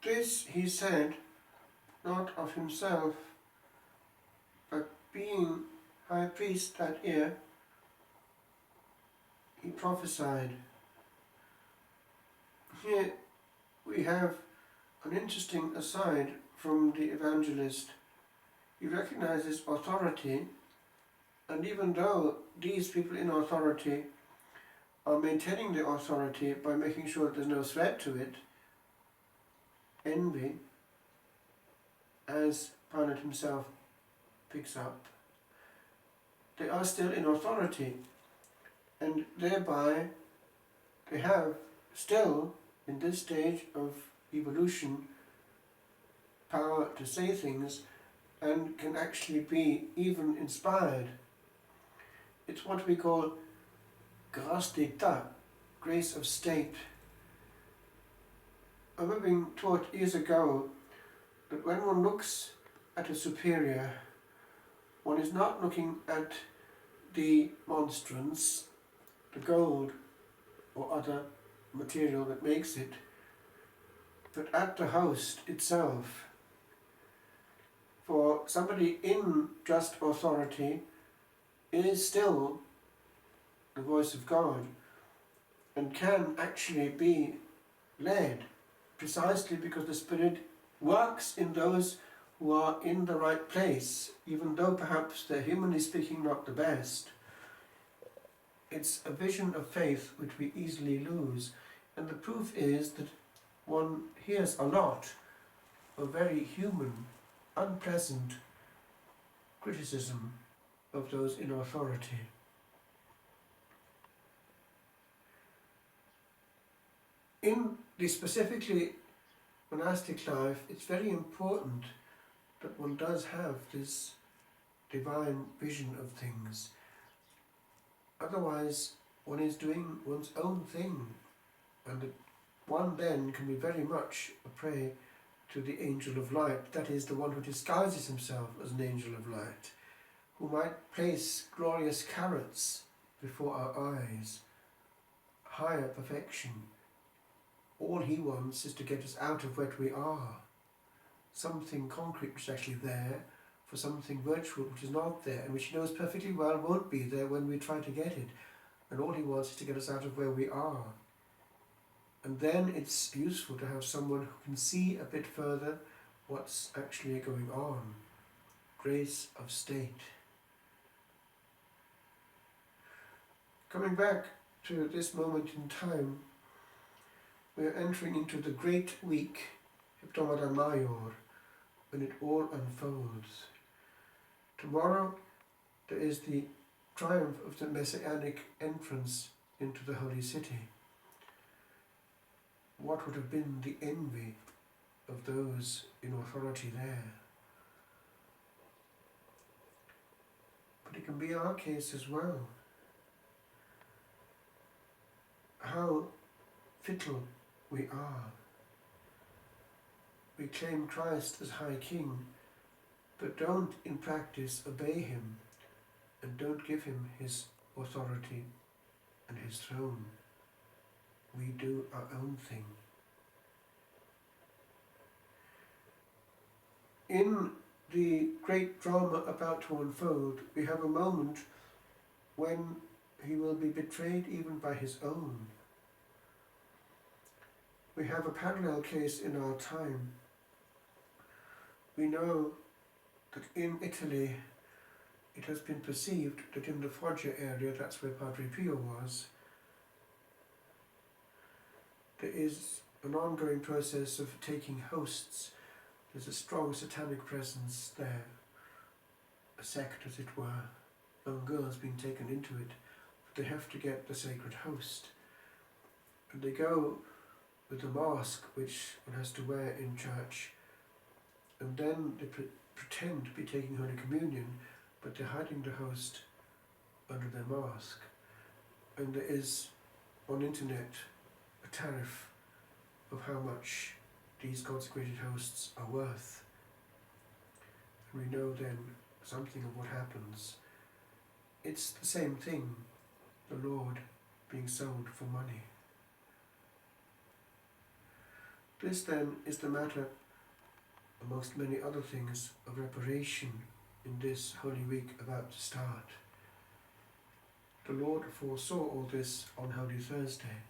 This he said, not of himself, but being high priest that year, he prophesied. Here we have an interesting aside from the evangelist. He recognizes authority, and even though these people in authority are maintaining the authority by making sure there's no threat to it, envy, as Pilate himself picks up, they are still in authority, and thereby they have still, in this stage of evolution, power to say things and can actually be even inspired. It's what we call grâce d'état, grace of state. I remember being taught years ago that when one looks at a superior, one is not looking at the monstrance, the gold or other material that makes it, but at the host itself. For somebody in just authority is still the voice of God and can actually be led precisely because the Spirit works in those who are in the right place, even though perhaps they're humanly speaking not the best. It's a vision of faith which we easily lose, and the proof is that one hears a lot of very human, unpleasant criticism of those in authority. In the specifically monastic life, it's very important that one does have this divine vision of things. Otherwise, one is doing one's own thing, and one then can be very much a prey to the angel of light, that is, the one who disguises himself as an angel of light, who might place glorious carrots before our eyes, higher perfection. All he wants is to get us out of what we are. Something concrete which is actually there, for something virtual which is not there, and which he knows perfectly well won't be there when we try to get it. And all he wants is to get us out of where we are. And then it's useful to have someone who can see a bit further what's actually going on. Grace of state. Coming back to this moment in time, we are entering into the great week, Settimana Grande, when it all unfolds. Tomorrow there is the triumph of the Messianic entrance into the Holy City. What would have been the envy of those in authority there? But it can be our case as well. How fickle we are. We claim Christ as High King, but don't in practice obey him and don't give him his authority and his throne. We do our own thing. In the great drama about to unfold, we have a moment when he will be betrayed even by his own. We have a parallel case in our time. We know that in Italy it has been perceived that in the Foggia area, that's where Padre Pio was, there is an ongoing process of taking hosts. There's a strong satanic presence there, a sect as it were, young girls being taken into it, but they have to get the sacred host. And they go with the mask which one has to wear in church, and then they pretend to be taking Holy Communion, but they're hiding the host under their mask. And there is on internet a tariff of how much these consecrated hosts are worth. And we know then something of what happens. It's the same thing, the Lord being sold for money. This then is the matter, amongst many other things, of reparation in this Holy Week about to start. The Lord foresaw all this on Holy Thursday,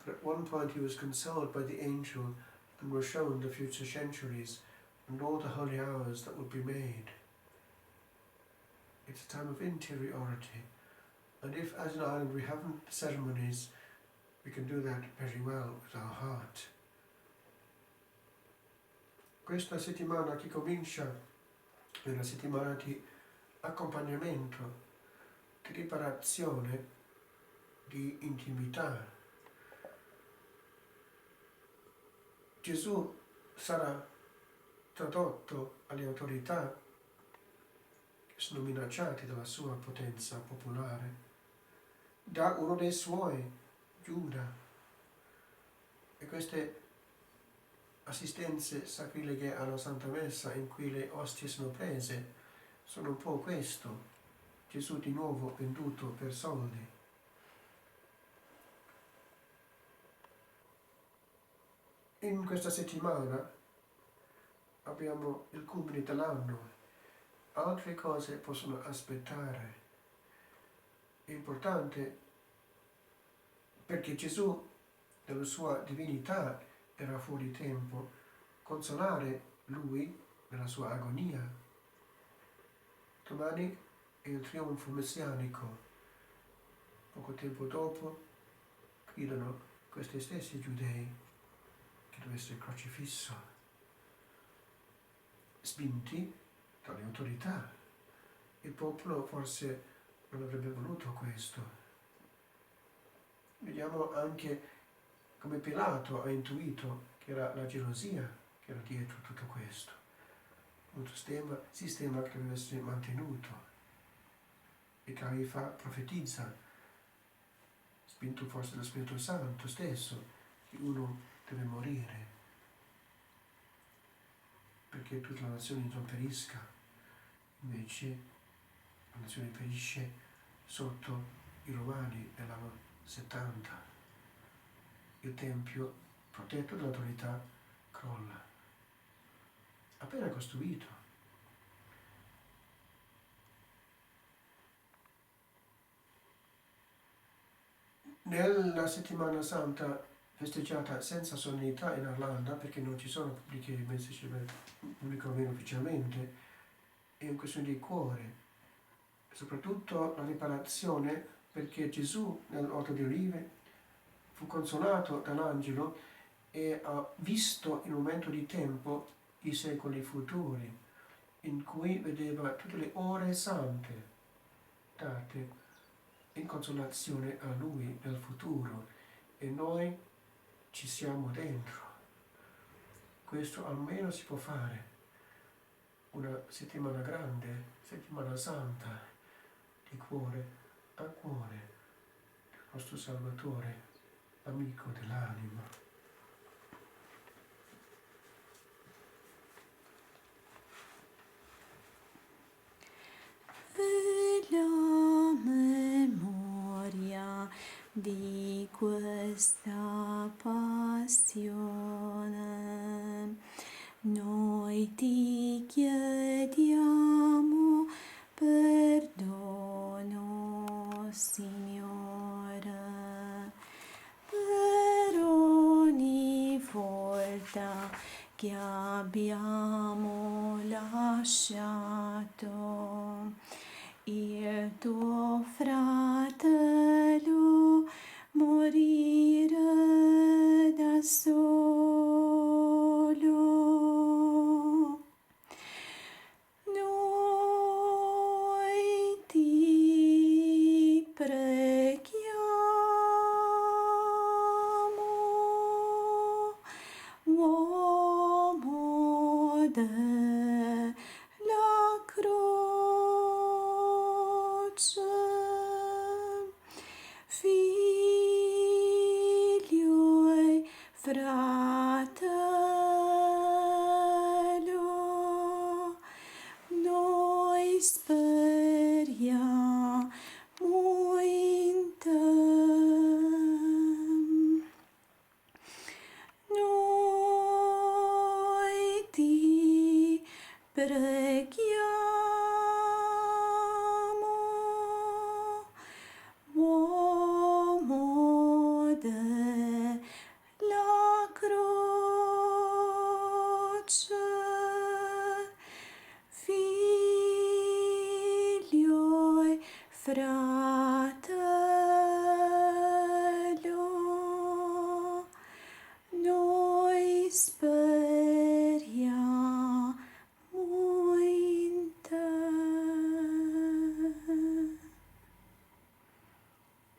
but at one point he was consoled by the angel and were shown the future centuries and all the holy hours that would be made. It's a time of interiority, and if as in Ireland we haven't ceremonies, we can do that very well with our heart. Questa settimana che comincia è una settimana di accompagnamento, di riparazione, di intimità. Gesù sarà tradotto alle autorità che sono minacciate dalla sua potenza popolare da uno dei suoi, Giuda. E queste assistenze sacrileghe alla Santa Messa in cui le ostie sono prese sono un po' questo: Gesù di nuovo venduto per soldi. In questa settimana abbiamo il culmine dell'anno, altre cose possono aspettare. È importante perché Gesù, nella sua divinità, era fuori tempo, consolare lui nella sua agonia. Domani è il trionfo messianico. Poco tempo dopo gridano questi stessi giudei che deve essere crocifisso, spinti dalle autorità. Il popolo forse non avrebbe voluto questo. Vediamo anche come Pilato ha intuito che era la gelosia che era dietro tutto questo. Un sistema che deve essere mantenuto. E Caifa profetizza, spinto forse dallo Spirito Santo stesso, che uno deve morire perché tutta la nazione non perisca. Invece la nazione perisce sotto i Romani nell'anno 70. Il Tempio, protetto dall'autorità, crolla. Appena costruito. Nella settimana santa festeggiata senza solennità in Irlanda, perché non ci sono pubbliche messe, pubblico almeno ufficialmente, è una questione di cuore, soprattutto la riparazione, perché Gesù nell'Orto di Olive fu consolato dall'angelo e ha visto in un momento di tempo i secoli futuri, in cui vedeva tutte le ore sante date in consolazione a lui nel futuro, e noi ci siamo dentro. Questo almeno si può fare. Una settimana grande, settimana santa, di cuore a cuore, del nostro Salvatore, amico dell'anima. La memoria di questa passione, noi ti chiediamo perdono, Signore, per ogni volta che abbiamo lasciato il tuo fratello morire da solo. Noi ti preghiamo, uomo della croce, figlio e fratello, noi speriamo in te. Noi preghiamo. Uomo della croce, figlio e fratello, noi speriamo